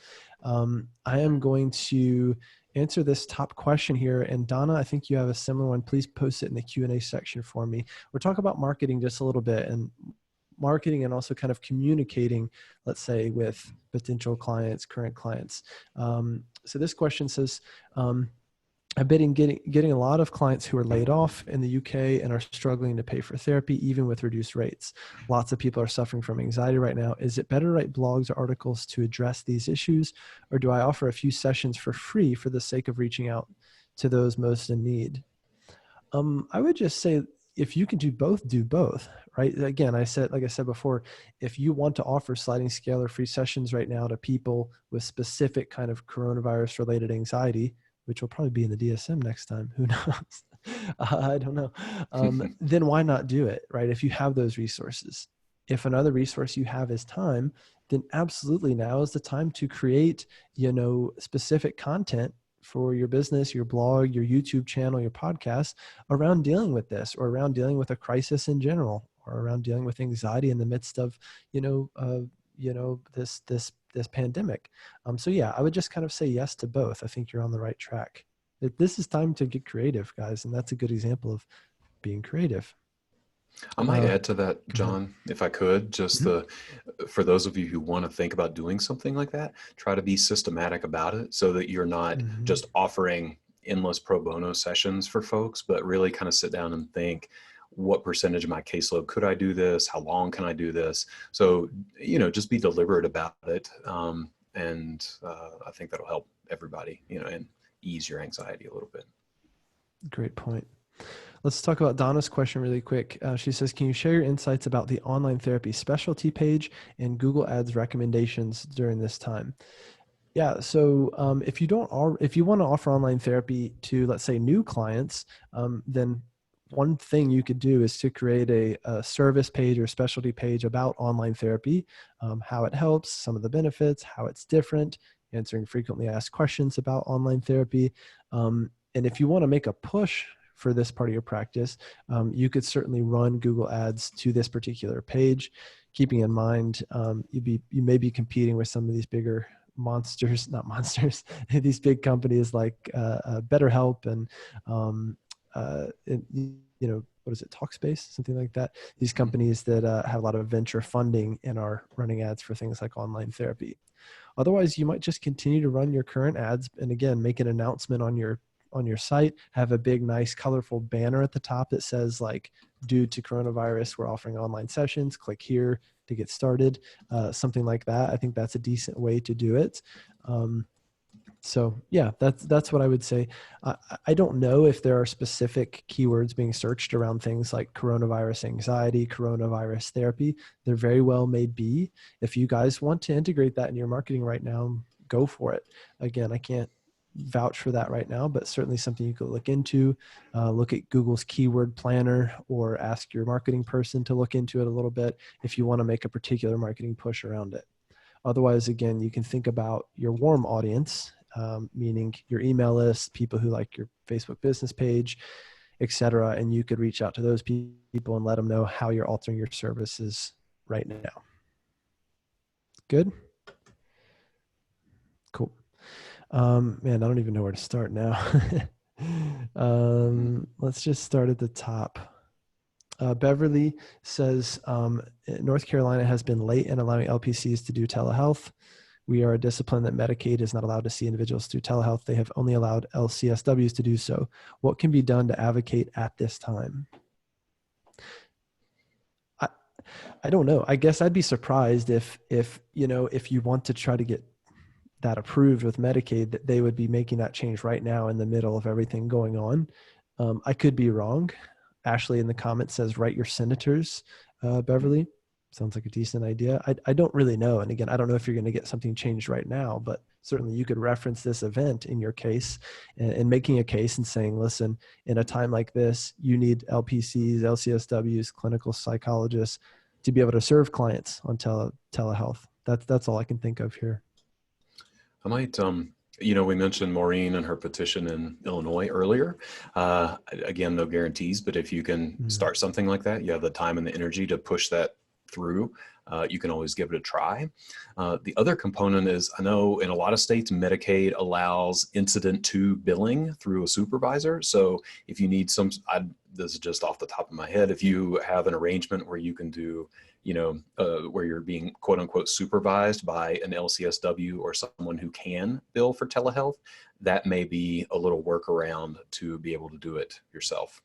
I am going to answer this top question here. And Donna, I think you have a similar one. Please post it in the Q&A section for me. We're talking about marketing just a little bit, and marketing and also kind of communicating, let's say, with potential clients, current clients. So this question says, I've been getting a lot of clients who are laid off in the UK and are struggling to pay for therapy, even with reduced rates. Lots of people are suffering from anxiety right now. Is it better to write blogs or articles to address these issues, or do I offer a few sessions for free for the sake of reaching out to those most in need? I would just say, if you can do both, right? Again, like I said before, if you want to offer sliding scale or free sessions right now to people with specific kind of coronavirus related anxiety, which will probably be in the DSM next time, who knows? I don't know. Then why not do it, right? If you have those resources. If another resource you have is time, then absolutely now is the time to create, specific content for your business, your blog, your YouTube channel, your podcast around dealing with this, or around dealing with a crisis in general, or around dealing with anxiety in the midst of, this pandemic. So yeah, I would just kind of say yes to both. I think you're on the right track. This is time to get creative, guys. And that's a good example of being creative. I might add to that, John, if I could, just for those of you who want to think about doing something like that, try to be systematic about it so that you're not just offering endless pro bono sessions for folks, but really kind of sit down and think, what percentage of my caseload could I do this? How long can I do this? So, just be deliberate about it. And I think that'll help everybody, and ease your anxiety a little bit. Great point. Let's talk about Donna's question really quick. She says, can you share your insights about the online therapy specialty page and Google Ads recommendations during this time? Yeah. So if you want to offer online therapy to, let's say, new clients, then one thing you could do is to create a service page or specialty page about online therapy, how it helps, some of the benefits, how it's different, answering frequently asked questions about online therapy. And if you want to make a push for this part of your practice, you could certainly run Google Ads to this particular page, keeping in mind you may be competing with some of these bigger these big companies like BetterHelp and what is it, Talkspace, something like that. These companies that have a lot of venture funding and are running ads for things like online therapy. Otherwise, you might just continue to run your current ads, and again, make an announcement on your site, have a big, nice, colorful banner at the top that says, like, due to coronavirus, we're offering online sessions, click here to get started, something like that. I think that's a decent way to do it. So yeah, that's what I would say. I don't know if there are specific keywords being searched around things like coronavirus anxiety, coronavirus therapy. There very well may be. If you guys want to integrate that in your marketing right now, go for it. Again, I can't vouch for that right now, but certainly something you could look into. Look at Google's keyword planner, or ask your marketing person to look into it a little bit if you want to make a particular marketing push around it. Otherwise, again, you can think about your warm audience, meaning your email list, people who like your Facebook business page, etc. And you could reach out to those people and let them know how you're altering your services right now. Good? Cool. Man, I don't even know where to start now. Let's just start at the top. Beverly says, North Carolina has been late in allowing LPCs to do telehealth. We are a discipline that Medicaid is not allowed to see individuals through telehealth. They have only allowed LCSWs to do so. What can be done to advocate at this time? I don't know. I guess I'd be surprised if you want to try to get that approved with Medicaid, that they would be making that change right now in the middle of everything going on. I could be wrong. Ashley in the comments says, write your senators, Beverly. Sounds like a decent idea. I don't really know. And again, I don't know if you're going to get something changed right now, but certainly you could reference this event in your case and making a case and saying, listen, in a time like this, you need LPCs, LCSWs, clinical psychologists to be able to serve clients on telehealth. That's all I can think of here. I might, we mentioned Maureen and her petition in Illinois earlier. Again, no guarantees, but if you can start something like that, you have the time and the energy to push that through, you can always give it a try. The other component is, I know in a lot of states, Medicaid allows incident to billing through a supervisor. So if you need this is just off the top of my head, if you have an arrangement where you can do, where you're being quote unquote supervised by an LCSW or someone who can bill for telehealth, that may be a little workaround to be able to do it yourself.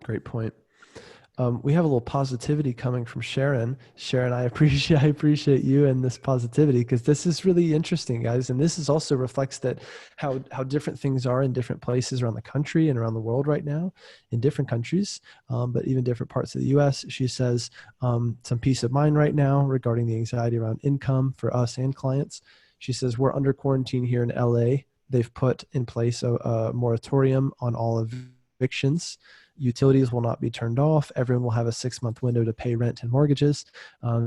Great point. We have a little positivity coming from Sharon. Sharon, I appreciate you and this positivity, because this is really interesting, guys. And this is also reflects that how different things are in different places around the country and around the world right now, in different countries, but even different parts of the U.S. She says some peace of mind right now regarding the anxiety around income for us and clients. She says, we're under quarantine here in LA. They've put in place a moratorium on all evictions. Utilities will not be turned off. Everyone will have a 6-month window to pay rent and mortgages.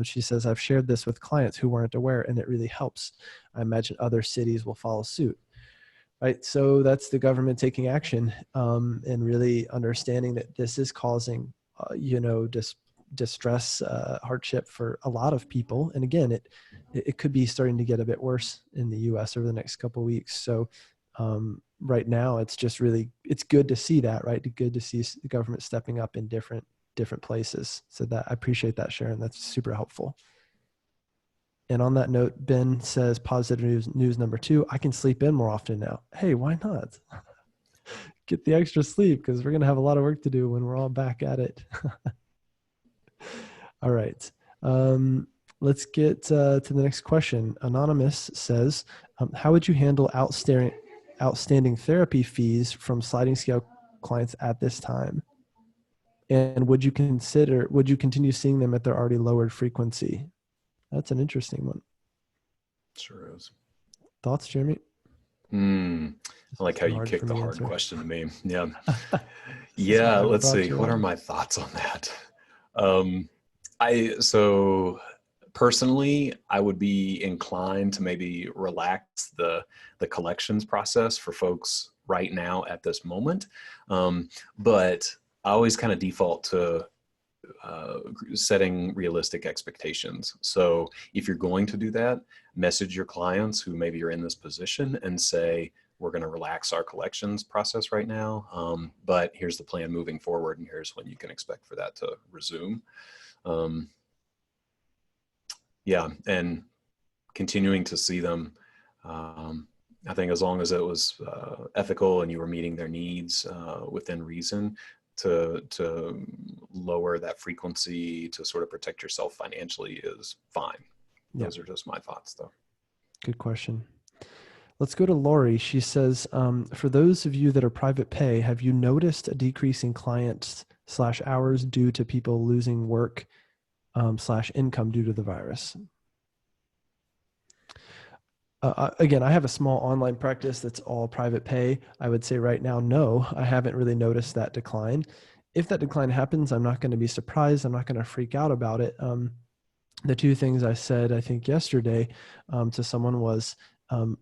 She says, I've shared this with clients who weren't aware, and it really helps. I imagine other cities will follow suit. Right. So that's the government taking action and really understanding that this is causing, distress, hardship for a lot of people. And again, it could be starting to get a bit worse in the U.S. over the next couple of weeks. So right now, it's just really, it's good to see that, right? Good to see the government stepping up in different places. So that I appreciate that, Sharon. That's super helpful. And on that note, Ben says, positive news number 2, I can sleep in more often now. Hey, why not? Get the extra sleep, because we're going to have a lot of work to do when we're all back at it. All right. Let's get to the next question. Anonymous says, how would you handle outstanding therapy fees from sliding scale clients at this time? And would you continue seeing them at their already lowered frequency? That's an interesting one. Sure is. Thoughts, Jeremy? I like how you kicked the hard question to me. Yeah. Yeah. Let's see. What are my thoughts on that? So personally, I would be inclined to maybe relax the collections process for folks right now at this moment. But I always kind of default to setting realistic expectations. So if you're going to do that, message your clients who maybe are in this position and say, we're going to relax our collections process right now, but here's the plan moving forward, and here's when you can expect for that to resume. Yeah, and continuing to see them, I think as long as it was ethical and you were meeting their needs within reason, to lower that frequency to sort of protect yourself financially is fine. Yep. Those are just my thoughts, though. Good question. Let's go to Lori. She says, for those of you that are private pay, have you noticed a decrease in clients/hours due to people losing work /income due to the virus? Again, I have a small online practice that's all private pay. I would say right now, no, I haven't really noticed that decline. If that decline happens, I'm not going to be surprised. I'm not going to freak out about it. The two things I said, I think yesterday to someone was,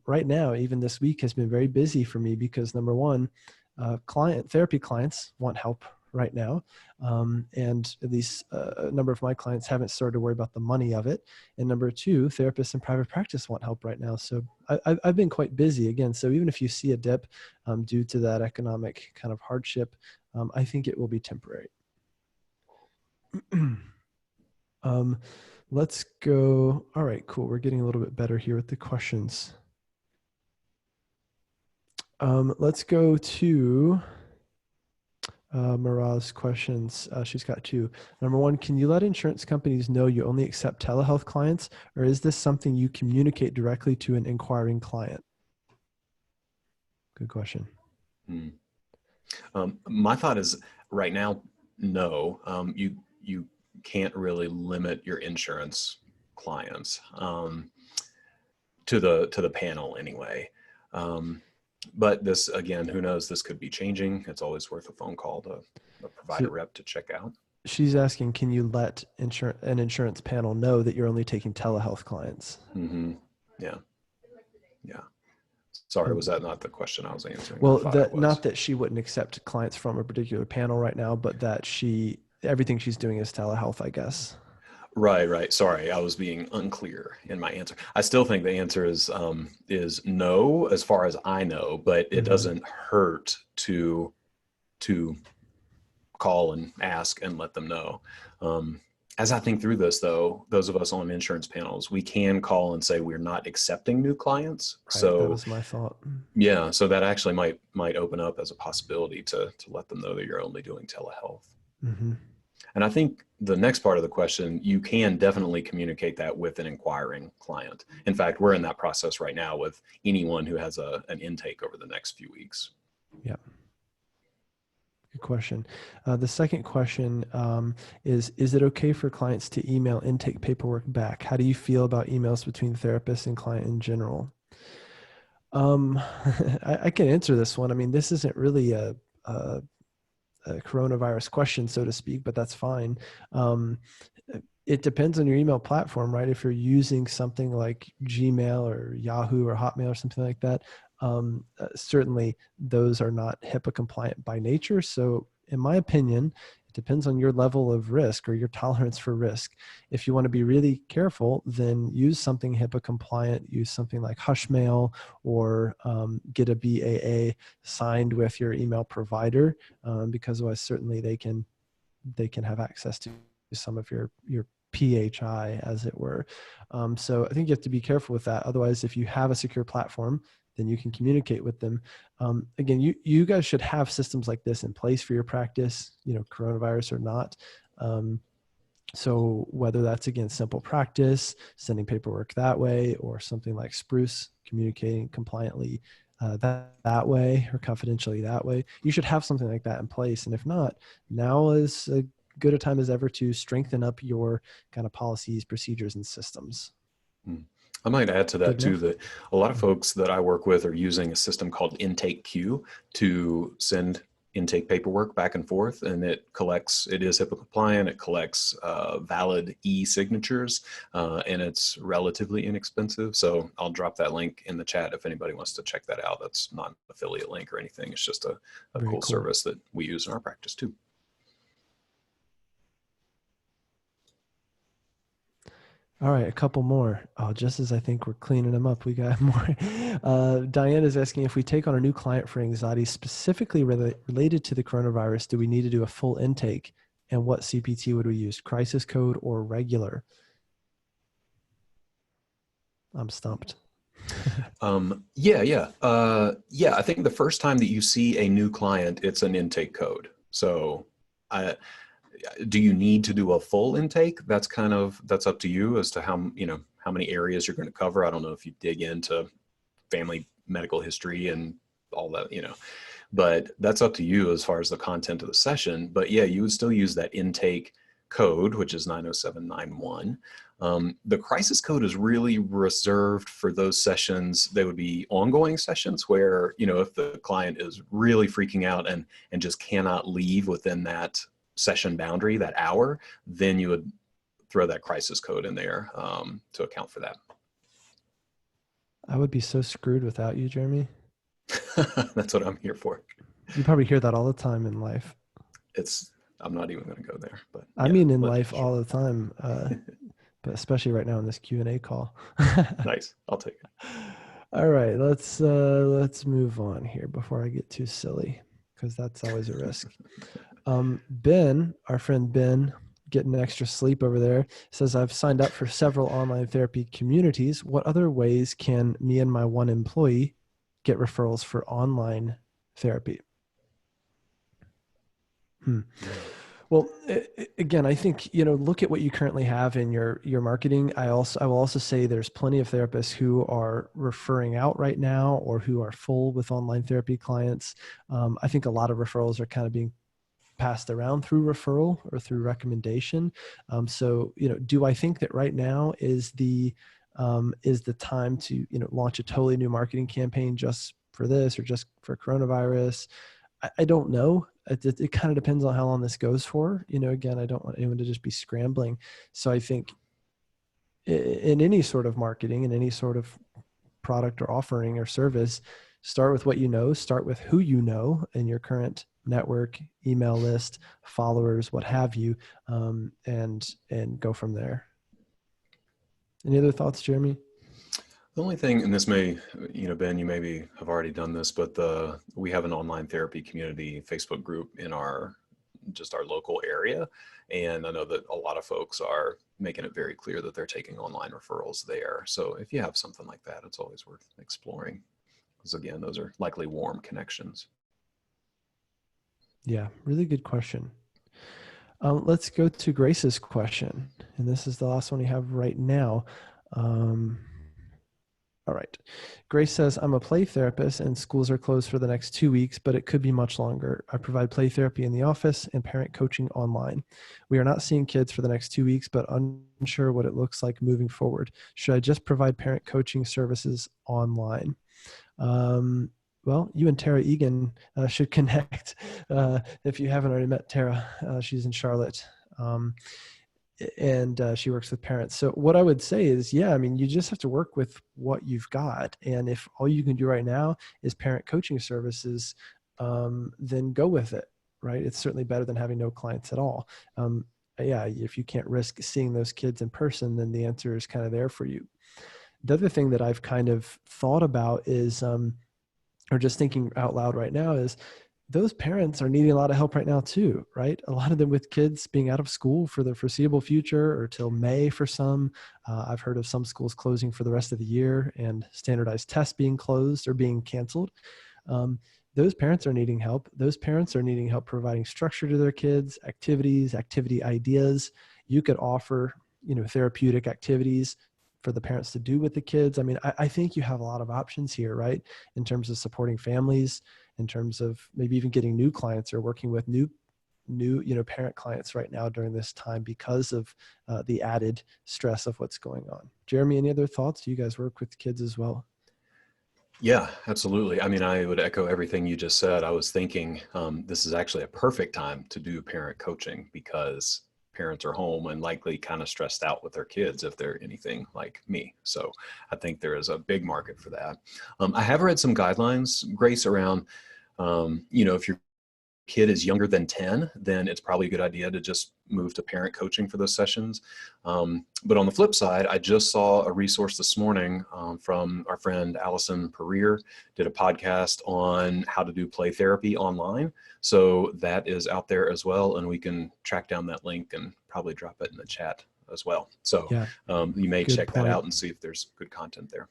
right now, even this week has been very busy for me because number one, therapy clients want help right now. And at least a number of my clients haven't started to worry about the money of it. And number two, therapists in private practice want help right now. So I've been quite busy again. So even if you see a dip due to that economic kind of hardship, I think it will be temporary. Let's go. All right, cool. We're getting a little bit better here with the questions. Let's go to Maraz's questions. She's got two. Number one, can you let insurance companies know you only accept telehealth clients, or is this something you communicate directly to an inquiring client? Good question. My thought is right now, no. You can't really limit your insurance clients to the panel anyway. But this, again, who knows, this could be changing. It's always worth a phone call to a provider rep to check out. She's asking, can you let an insurance panel know that you're only taking telehealth clients? Mm-hmm. Yeah. Sorry, was that not the question I was answering? Well, not that she wouldn't accept clients from a particular panel right now, but that everything she's doing is telehealth, I guess. Right. Sorry, I was being unclear in my answer. I still think the answer is no, as far as I know, but it doesn't hurt to call and ask and let them know. As I think through this, though, those of us on insurance panels, we can call and say we're not accepting new clients. Right, so that was my thought. Yeah, so that actually might open up as a possibility to let them know that you're only doing telehealth. Mm-hmm. And I think the next part of the question, you can definitely communicate that with an inquiring client. In fact, we're in that process right now with anyone who has an intake over the next few weeks. Yeah. Good question. The second question is it okay for clients to email intake paperwork back? How do you feel about emails between therapists and client in general? I can answer this one. I mean, this isn't really a coronavirus question, so to speak, but that's fine. It depends on your email platform, right? If you're using something like Gmail or Yahoo or Hotmail or something like that, certainly those are not HIPAA compliant by nature. So in my opinion, it depends on your level of risk or your tolerance for risk. If you want to be really careful, then use something HIPAA compliant, use something like Hushmail, or get a BAA signed with your email provider, because otherwise certainly they can have access to some of your PHI, as it were. So I think you have to be careful with that. Otherwise, if you have a secure platform, then you can communicate with them. Again, you guys should have systems like this in place for your practice, coronavirus or not. So whether that's, again, Simple Practice, sending paperwork that way, or something like Spruce, communicating compliantly that way or confidentially that way, you should have something like that in place. And if not, now is as good a time as ever to strengthen up your kind of policies, procedures, and systems. I might add to that too, that a lot of folks that I work with are using a system called Intake Queue to send intake paperwork back and forth, and it is HIPAA compliant, it collects valid e-signatures, and it's relatively inexpensive. So I'll drop that link in the chat if anybody wants to check that out. That's not an affiliate link or anything. It's just a cool service that we use in our practice too. All right, a couple more. Just as I think we're cleaning them up, we got more. Diane is asking, if we take on a new client for anxiety specifically related to the coronavirus, do we need to do a full intake? And what CPT would we use, crisis code or regular? I'm stumped. Yeah. I think the first time that you see a new client, it's an intake code. So do you need to do a full intake? That's up to you as to how many areas you're going to cover. I don't know if you dig into family medical history and all that, but that's up to you as far as the content of the session. But yeah, you would still use that intake code, which is 90791. The crisis code is really reserved for those sessions. They would be ongoing sessions where, if the client is really freaking out and just cannot leave within that session boundary, that hour, then you would throw that crisis code in there to account for that. I would be so screwed without you, Jeremy. That's what I'm here for. You probably hear that all the time in life. I'm not even going to go there, but I mean, in life all the time, but especially right now in this Q&A call. Nice. I'll take it. All right, let's move on here before I get too silly, because that's always a risk. Ben, our friend Ben, getting extra sleep over there, says, I've signed up for several online therapy communities. What other ways can me and my one employee get referrals for online therapy? Well, again, I think, look at what you currently have in your marketing. I will also say there's plenty of therapists who are referring out right now or who are full with online therapy clients. I think a lot of referrals are kind of being passed around through referral or through recommendation. So, do I think that right now is the time to, launch a totally new marketing campaign just for this or just for coronavirus? I don't know. It kind of depends on how long this goes for. Again, I don't want anyone to just be scrambling. So I think in any sort of marketing, in any sort of product or offering or service, start with what you know, start with who you know in your current network, email list, followers, what have you, and go from there. Any other thoughts, Jeremy? The only thing, and this may, Ben, you maybe have already done this, but we have an online therapy community Facebook group in our local area. And I know that a lot of folks are making it very clear that they're taking online referrals there. So if you have something like that, it's always worth exploring. Because again, those are likely warm connections. Yeah, really good question. Let's go to Grace's question. And this is the last one we have right now. All right. Grace says, I'm a play therapist and schools are closed for the next 2 weeks, but it could be much longer. I provide play therapy in the office and parent coaching online. We are not seeing kids for the next 2 weeks, but unsure what it looks like moving forward. Should I just provide parent coaching services online? Well, you and Tara Egan should connect if you haven't already met Tara. She's in Charlotte. And she works with parents. So what I would say is, you just have to work with what you've got. And if all you can do right now is parent coaching services, then go with it, right? It's certainly better than having no clients at all. If you can't risk seeing those kids in person, then the answer is kind of there for you. The other thing that I've kind of thought about is, or just thinking out loud right now is, those parents are needing a lot of help right now too, right? A lot of them with kids being out of school for the foreseeable future or till May for some. I've heard of some schools closing for the rest of the year and standardized tests being closed or being canceled. Those parents are needing help. Those parents are needing help providing structure to their kids, activities, activity ideas. You could offer, therapeutic activities for the parents to do with the kids. I think you have a lot of options here, right? In terms of supporting families, in terms of maybe even getting new clients or working with new parent clients right now during this time because of the added stress of what's going on. Jeremy, any other thoughts? Do you guys work with kids as well? Yeah, absolutely. I would echo everything you just said. I was thinking this is actually a perfect time to do parent coaching because parents are home and likely kind of stressed out with their kids if they're anything like me. So I think there is a big market for that. I have read some guidelines, Grace, around, if your kid is younger than 10, then it's probably a good idea to just move to parent coaching for those sessions. But on the flip side, I just saw a resource this morning from our friend Allison Pereira, did a podcast on how to do play therapy online. So that is out there as well. And we can track down that link and probably drop it in the chat as well. So you may check that out and see if there's good content there.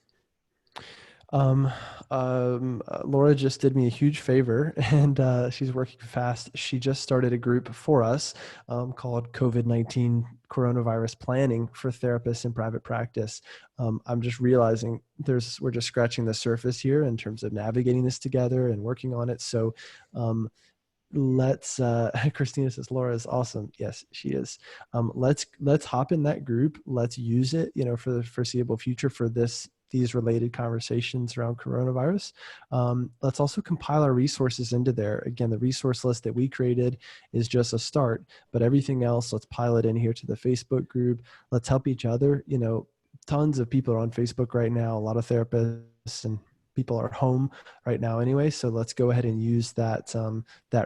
Laura just did me a huge favor and she's working fast. She just started a group for us called COVID-19 Coronavirus Planning for Therapists in Private Practice. I'm just realizing we're just scratching the surface here in terms of navigating this together and working on it. So let's Christina says Laura is awesome. Yes, she is. Let's hop in that group. Let's use it, for the foreseeable future for these related conversations around coronavirus. Let's also compile our resources into there. Again, the resource list that we created is just a start, but everything else, let's pile it in here to the Facebook group. Let's help each other. Tons of people are on Facebook right now, a lot of therapists and people are home right now anyway. So let's go ahead and use that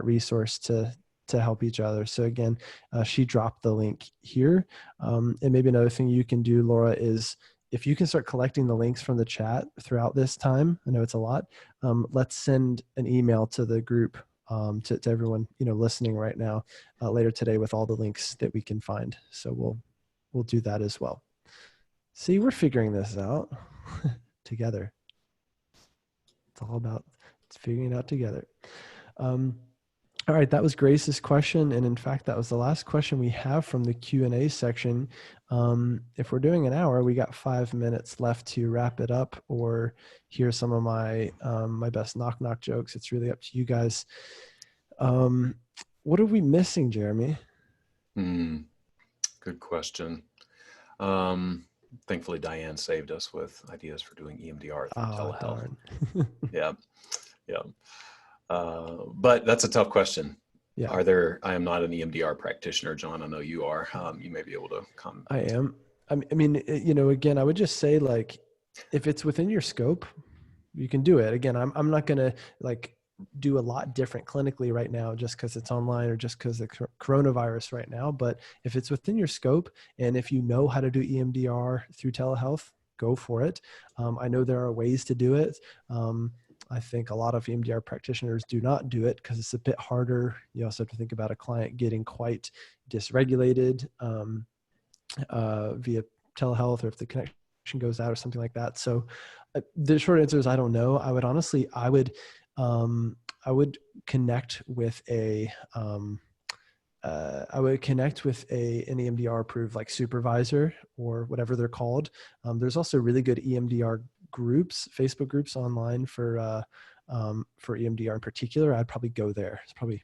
resource to help each other. So again, she dropped the link here. And maybe another thing you can do, Laura, is if you can start collecting the links from the chat throughout this time, I know it's a lot. Let's send an email to the group, to everyone, listening right now, later today with all the links that we can find. So we'll do that as well. See, we're figuring this out together. It's all about figuring it out together. All right, that was Grace's question. And in fact, that was the last question we have from the Q&A section. If we're doing an hour, we got 5 minutes left to wrap it up or hear some of my best knock-knock jokes. It's really up to you guys. What are we missing, Jeremy? Good question. Thankfully, Diane saved us with ideas for doing EMDR through telehealth. Yeah. But that's a tough question. Yeah. I am not an EMDR practitioner, John. I know you are. You may be able to come. I am. I mean, again, I would just say, like, if it's within your scope, you can do it. Again, I'm not going to do a lot different clinically right now just because it's online or just because of the coronavirus right now. But if it's within your scope and if you know how to do EMDR through telehealth, go for it. I know there are ways to do it. I think a lot of EMDR practitioners do not do it because it's a bit harder. You also have to think about a client getting quite dysregulated via telehealth, or if the connection goes out or something like that. So the short answer is I don't know. I would connect with an EMDR approved supervisor or whatever they're called. There's also really good EMDR groups, Facebook groups online for EMDR in particular. I'd probably go there. It's probably,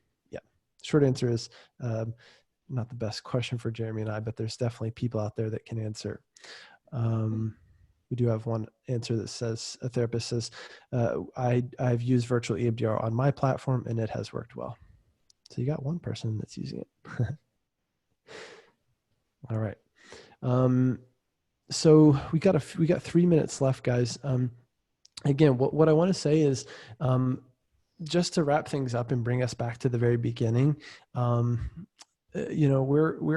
short answer is not the best question for Jeremy and I, but there's definitely people out there that can answer. We do have one answer that says, a therapist says, I've used virtual EMDR on my platform and it has worked well. So you got one person that's using it. All right. So we got 3 minutes left, guys. Again, what I want to say is, just to wrap things up and bring us back to the very beginning, we're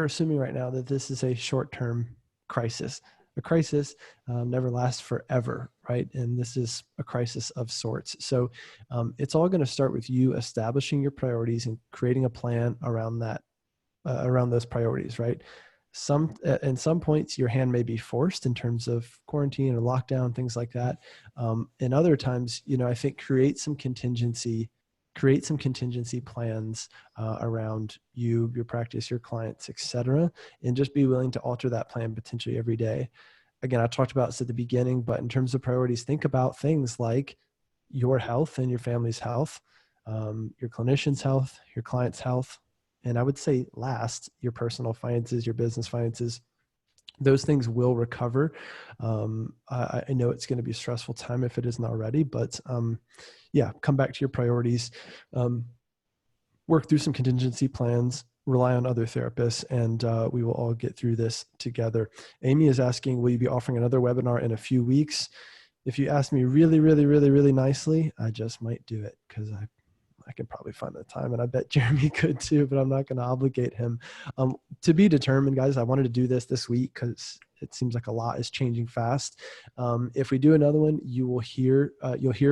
assuming right now that this is a short-term crisis. A crisis never lasts forever, right? And this is a crisis of sorts. So it's all going to start with you establishing your priorities and creating a plan around that, around those priorities, right? In some points, your hand may be forced in terms of quarantine or lockdown, things like that. In other times, I think create some contingency plans around you, your practice, your clients, etc., and just be willing to alter that plan potentially every day. Again, I talked about this at the beginning, but in terms of priorities, think about things like your health and your family's health, your clinician's health, your client's health, and I would say last, your personal finances, your business finances. Those things will recover. I know it's going to be a stressful time if it isn't already, but come back to your priorities, work through some contingency plans, rely on other therapists, and we will all get through this together. Amy is asking, will you be offering another webinar in a few weeks? If you ask me really, really, really, really nicely, I just might do it because I can probably find the time, and I bet Jeremy could too, but I'm not going to obligate him. To be determined, guys. I wanted to do this week because it seems like a lot is changing fast. If we do another one, you'll hear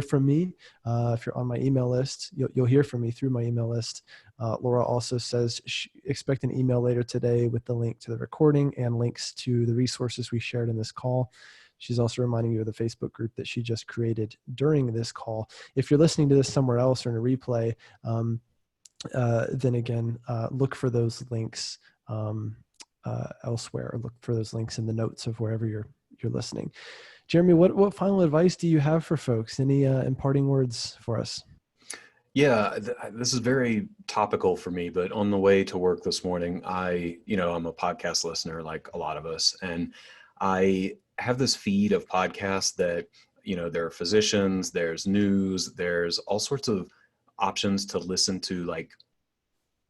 from me. If you're on my email list, you'll hear from me through my email list. Laura also says, expect an email later today with the link to the recording and links to the resources we shared in this call. She's also reminding you of the Facebook group that she just created during this call. If you're listening to this somewhere else or in a replay, then again, look for those links elsewhere, or look for those links in the notes of wherever you're listening. Jeremy, what final advice do you have for folks? Any imparting words for us? Yeah, this is very topical for me, but on the way to work this morning, I'm a podcast listener like a lot of us, and I have this feed of podcasts that, there are physicians, there's news, there's all sorts of options to listen to, like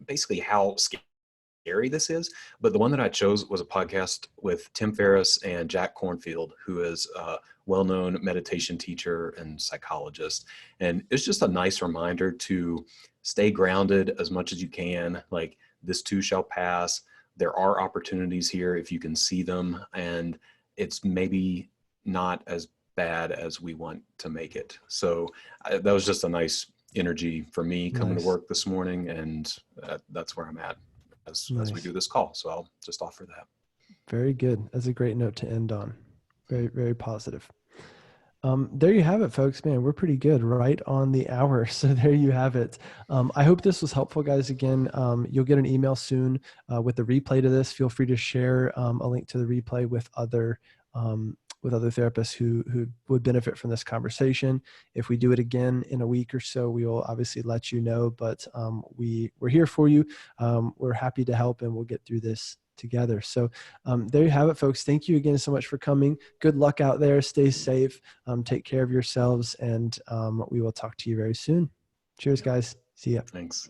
basically how scary this is. But the one that I chose was a podcast with Tim Ferriss and Jack Cornfield, who is a well-known meditation teacher and psychologist. And it's just a nice reminder to stay grounded as much as you can. Like, this too shall pass. There are opportunities here if you can see them, and it's maybe not as bad as we want to make it. So that was just a nice energy for me coming to Nice. work this morning, and that's where I'm at as we Nice. do this call. So I'll just offer that. Very good. That's a great note to end on. Very, very positive. There you have it, folks. Man, we're pretty good, right on the hour. So there you have it. I hope this was helpful, guys. Again, you'll get an email soon with the replay to this. Feel free to share a link to the replay with other therapists who would benefit from this conversation. If we do it again in a week or so, we will obviously let you know. But we're here for you. We're happy to help, and we'll get through this together. So there you have it, folks. Thank you again so much for coming. Good luck out there. Stay safe. Take care of yourselves, and we will talk to you very soon. Cheers, guys. See ya. Thanks.